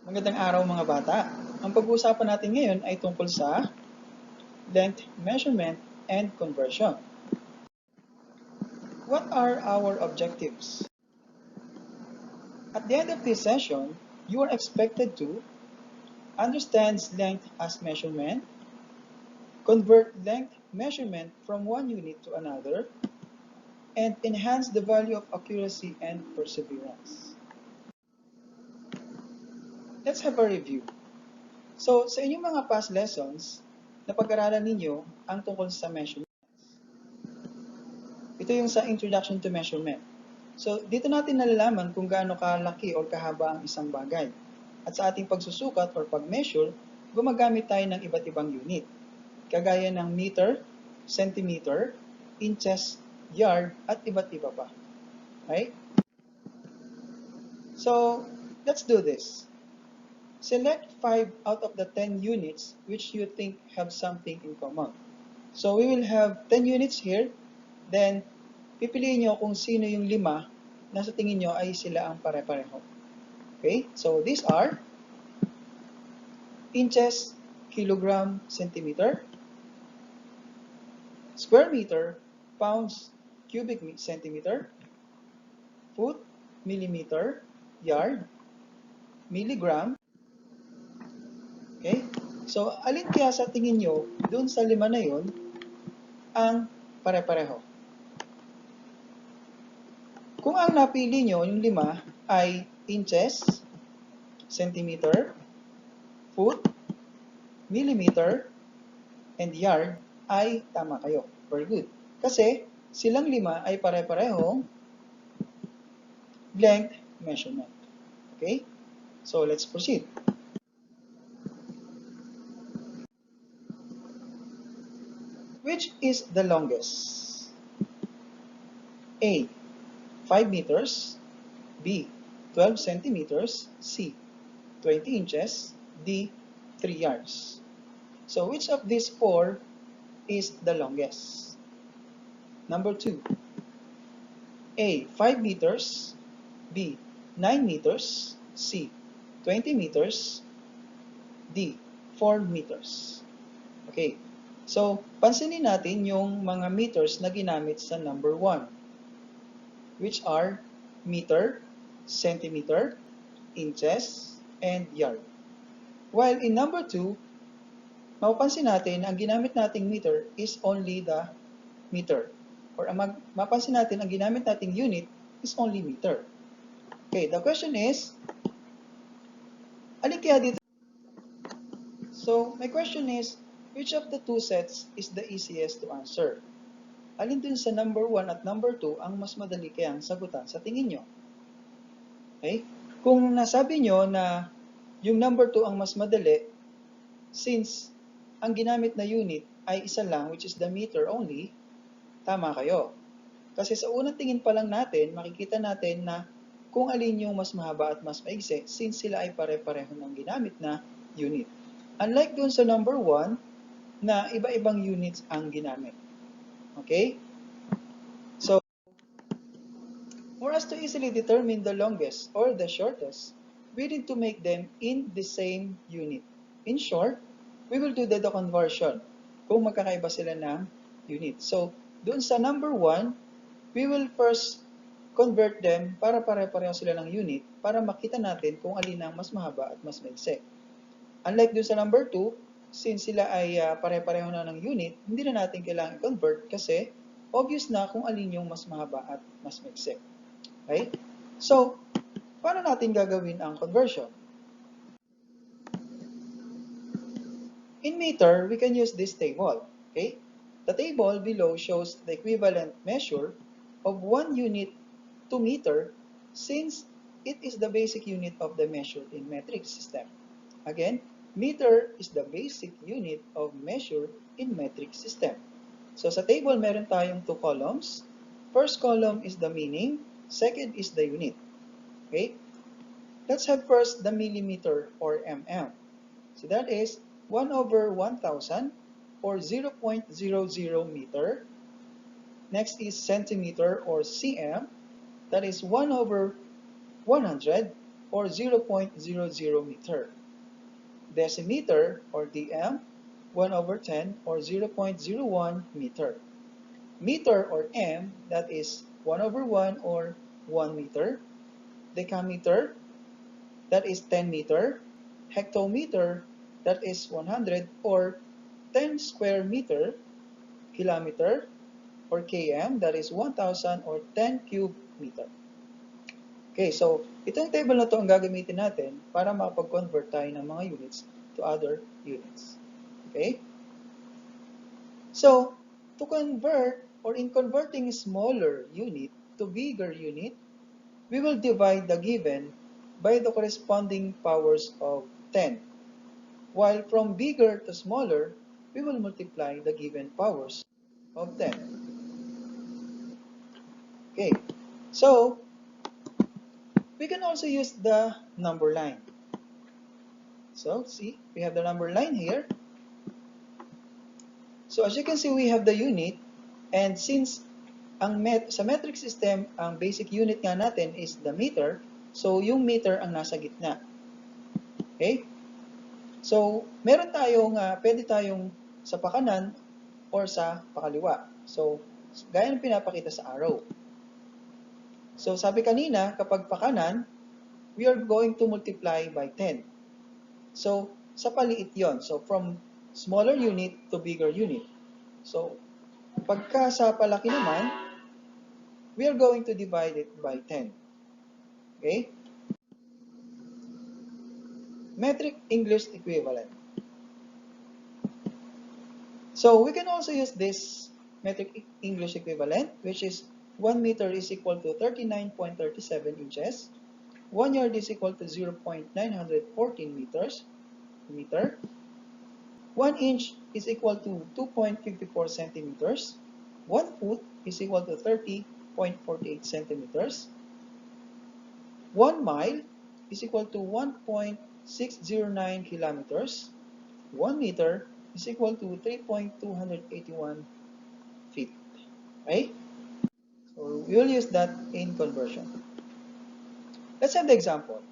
Magandang araw mga bata. Ang pag-uusapan natin ngayon ay tungkol sa length measurement and conversion. What are our objectives? At the end of this session, you are expected to understand length as measurement, convert length measurement from one unit to another, and enhance the value of accuracy and perseverance. Let's have a review. So, sa inyong mga past lessons, napag-aralan ninyo ang tungkol sa measurement. Ito yung sa Introduction to Measurement. So, dito natin nalalaman kung gaano kalaki o kahaba ang isang bagay. At sa ating pagsusukat or pag-measure, gumagamit tayo ng iba't ibang unit. Kagaya ng meter, centimeter, inches, yard, at iba't iba pa. Okay? So, let's do this. Select 5 out of the 10 units which you think have something in common. So, we will have 10 units here. Then, pipiliin nyo kung sino yung 5 na sa tingin nyo ay sila ang pare-pareho. Okay? So, these are inches, kilogram, centimeter, square meter, pounds, cubic centimeter, foot, millimeter, yard, milligram. Okay? So, alin kaya sa tingin nyo, dun sa 5 na yun, ang pare-pareho? Kung ang napili nyo, yung 5, ay inches, centimeter, foot, millimeter, and yard, ay tama kayo. Very good. Kasi, silang 5 ay pare-parehong length measurement. Okay? So, let's proceed. Which is the longest? A. 5 meters. B. 12 centimeters. C. 20 inches. D. 3 yards. So, which of these 4 is the longest? Number 2. A. 5 meters. B. 9 meters. C. 20 meters. D. 4 meters. Okay. So, pansinin natin yung mga meters na ginamit sa number 1, which are meter, centimeter, inches, and yard. While in number 2, mapapansin natin ang ginamit nating meter is only the meter. Or mapapansin natin ang ginamit nating unit is only meter. Okay, the question is, alin kaya dito? So, my question is, which of the two sets is the easiest to answer? Alin dun sa number 1 at number 2 ang mas madali kayang sagutan sa tingin nyo? Okay? Kung nasabi nyo na yung number 2 ang mas madali, since ang ginamit na unit ay isa lang, which is the meter only, tama kayo. Kasi sa unang tingin pa lang natin, makikita natin na kung alin yung mas mahaba at mas maigsi, since sila ay pare-pareho ng ginamit na unit. Unlike dun sa number 1, na iba-ibang units ang ginamit. Okay? So, for us to easily determine the longest or the shortest, we need to make them in the same unit. In short, we will do the conversion kung magkakaiba sila ng unit. So, doon sa number 1, we will first convert them para pare-pareho sila ng unit para makita natin kung alin ang mas mahaba at mas maigsi. Unlike doon sa number 2, since sila ay pare-pareho na ng unit, hindi na natin kailangan i-convert kasi obvious na kung alin yung mas mahaba at mas maigsi. Okay? So, paano natin gagawin ang conversion? In meter, we can use this table. Okay? The table below shows the equivalent measure of 1 unit to meter since it is the basic unit of the measure in metric system. Again, meter is the basic unit of measure in metric system. So sa table, meron tayong 2 columns. First column is the meaning, second is the unit. Okay? Let's have first the millimeter or mm. So that is 1 over 1,000 or 0.00 meter. Next is centimeter or cm. That is 1 over 100 or 0.00 meter. Decimeter or dm, 1 over 10 or 0.01 meter. Meter or m, that is 1 over 1 or 1 meter. Decameter, that is 10 meter. Hectometer, that is 100 or 10 square meter. Kilometer or km, that is 1,000 or 10 cube meter. Okay, so itong table na to ang gagamitin natin para makapag-convert tayo ng mga units to other units. Okay? So, to convert or in converting smaller unit to bigger unit, we will divide the given by the corresponding powers of 10. While from bigger to smaller, we will multiply the given powers of 10. Okay, so we can also use the number line. So, see, we have the number line here. So, as you can see, we have the unit. And since sa metric system, ang basic unit nga natin is the meter, so yung meter ang nasa gitna. Okay? So, meron tayong, pwede tayong sa pakanan or sa pakaliwa. So, gaya ng pinapakita sa arrow. So, sabi kanina, kapag pakanan, we are going to multiply by 10. So, sa paliit yon. So, from smaller unit to bigger unit. So, pagka sa palaki naman, we are going to divide it by 10. Okay? Metric English equivalent. So, we can also use this metric English equivalent, which is 1 meter is equal to 39.37 inches. 1 yard is equal to 0.914 meter. 1 inch is equal to 2.54 centimeters. 1 foot is equal to 30.48 centimeters. 1 mile is equal to 1.609 kilometers. 1 meter is equal to 3.281 feet. Right? So we will use that in conversion. Let's have the example.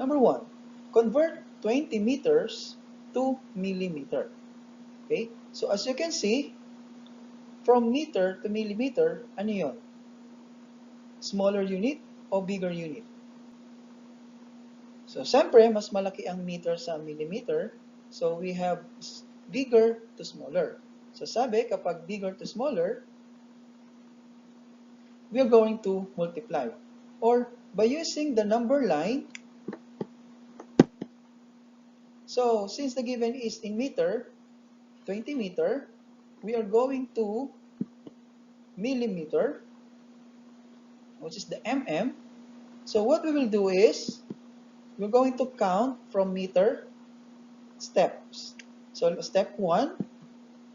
Number 1, convert 20 meters to millimeter. Okay? So as you can see, from meter to millimeter, ano yun? Smaller unit o bigger unit? So siyempre, mas malaki ang meter sa millimeter. So we have bigger to smaller. So sabi, kapag bigger to smaller, we are going to multiply. Or by using the number line, so since the given is in meter, 20 meter, we are going to millimeter, which is the mm. So what we will do is, we're going to count from meter steps. So step 1,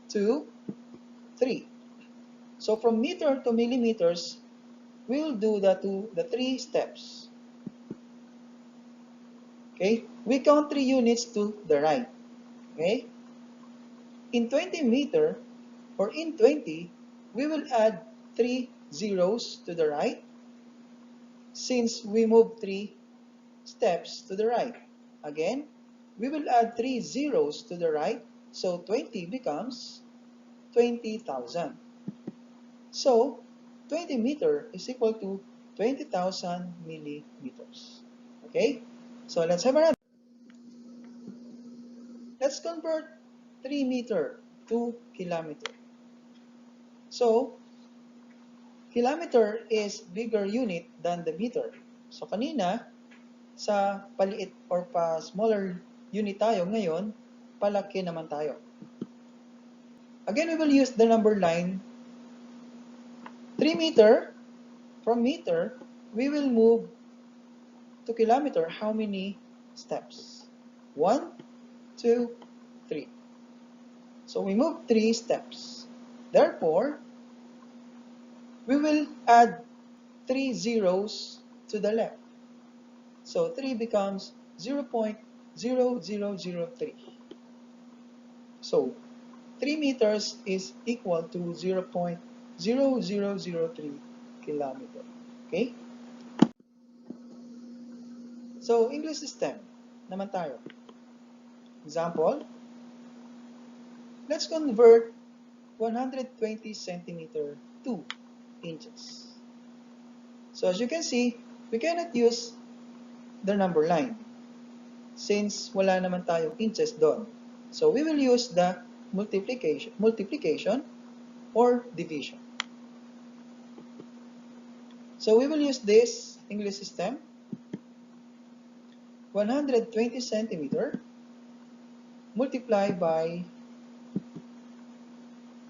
2, 3. So from meter to millimeters, we will do the 3 steps. Okay? We count 3 units to the right. Okay? In 20 meter, or in 20, we will add 3 zeros to the right, since we move 3 steps to the right. Again, we will add 3 zeros to the right, so 20 becomes 20,000. So, 20 meter is equal to 20,000 millimeters. Okay? So, let's have another. Let's convert 3 meter to kilometer. So, kilometer is bigger unit than the meter. So, kanina, sa paliit or pa smaller unit tayo, ngayon, palaki naman tayo. Again, we will use the number line. 3 meter, from meter, we will move to kilometer. How many steps? 1, 2, 3. So we move 3 steps. Therefore, we will add 3 zeros to the left. So 3 becomes 0.0003. So 3 meters is equal to 0.0003 kilometer. Okay? So, English system naman tayo. Example, let's convert 120 centimeter to inches. So, as you can see, we cannot use the number line since wala naman tayong inches doon. So, we will use the multiplication or division. So, we will use this English system, 120 centimeter multiplied by,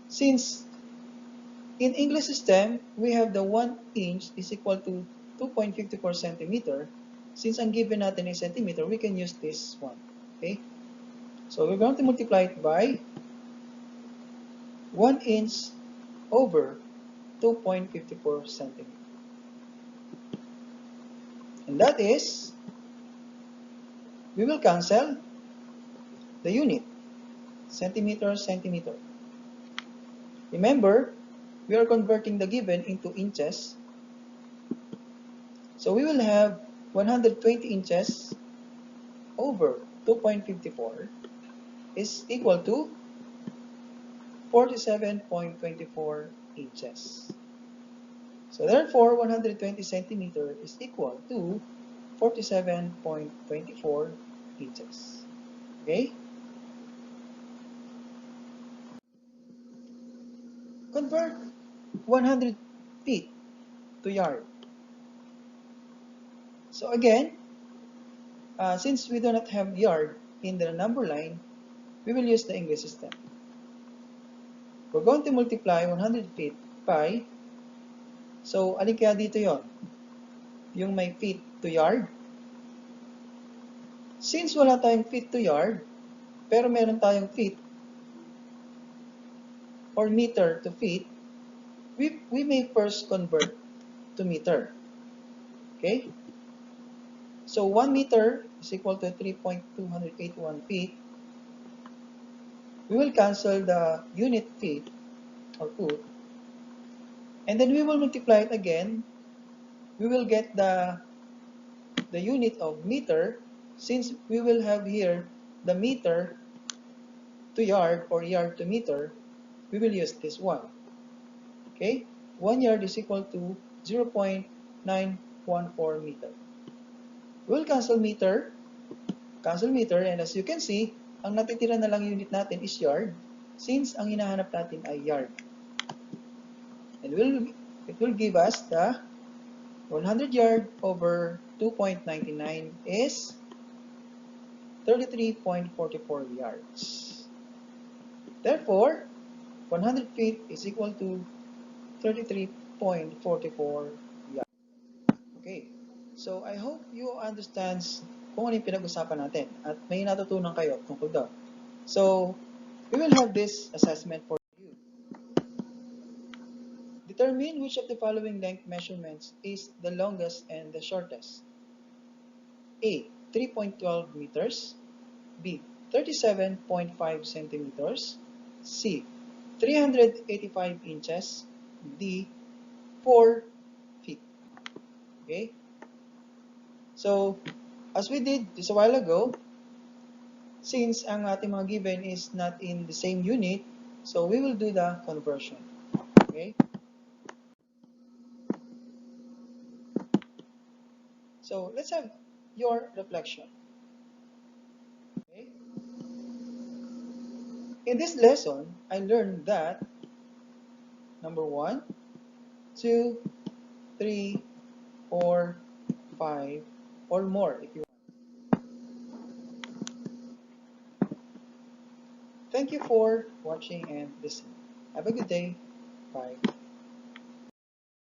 since in English system, we have the 1 inch is equal to 2.54 centimeter. Since ang given natin is centimeter, we can use this one. Okay? So we're going to multiply it by 1 inch over 2.54 centimeter. And that is, we will cancel the unit, centimeter, centimeter. Remember, we are converting the given into inches. So we will have 120 inches over 2.54 is equal to 47.24 inches. So therefore, 120 centimeter is equal to 47.24 inches. Okay? Convert 100 feet to yard. So again, since we do not have yard in the number line, we will use the English system. We're going to multiply 100 feet by, so alin kaya dito yon? Yung may feet to yard. Since wala tayong feet to yard, pero meron tayong feet or meter to feet, we may first convert to meter. Okay? So 1 meter is equal to 3.281 feet. We will cancel the unit feet or foot. And then we will multiply it again. We will get the unit of meter, since we will have here the meter to yard or yard to meter. We will use this one. Okay? 1 yard is equal to 0.914 meter. We'll cancel meter, and as you can see, ang natitira na lang unit natin is yard, since ang hinahanap natin ay yard. And it will give us the 100 yard over 2.99 is 33.44 yards. Therefore, 100 feet is equal to 33.44 yards. Okay. So, I hope you understand kung ano yung pinag-usapan natin at may natutunan kayo tungkol doon. So, we will have this assessment for you. Determine which of the following length measurements is the longest and the shortest. A. 3.12 meters. B. 37.5 centimeters. C. 385 inches. D. 4 feet. Okay? So, as we did just a while ago, since ang ating mga given is not in the same unit, so we will do the conversion. Okay? So, let's have your reflection. Okay? In this lesson, I learned that number 1, 2, 3, 4, 5, or more if you want. Thank you for watching and listening. Have a good day. Bye.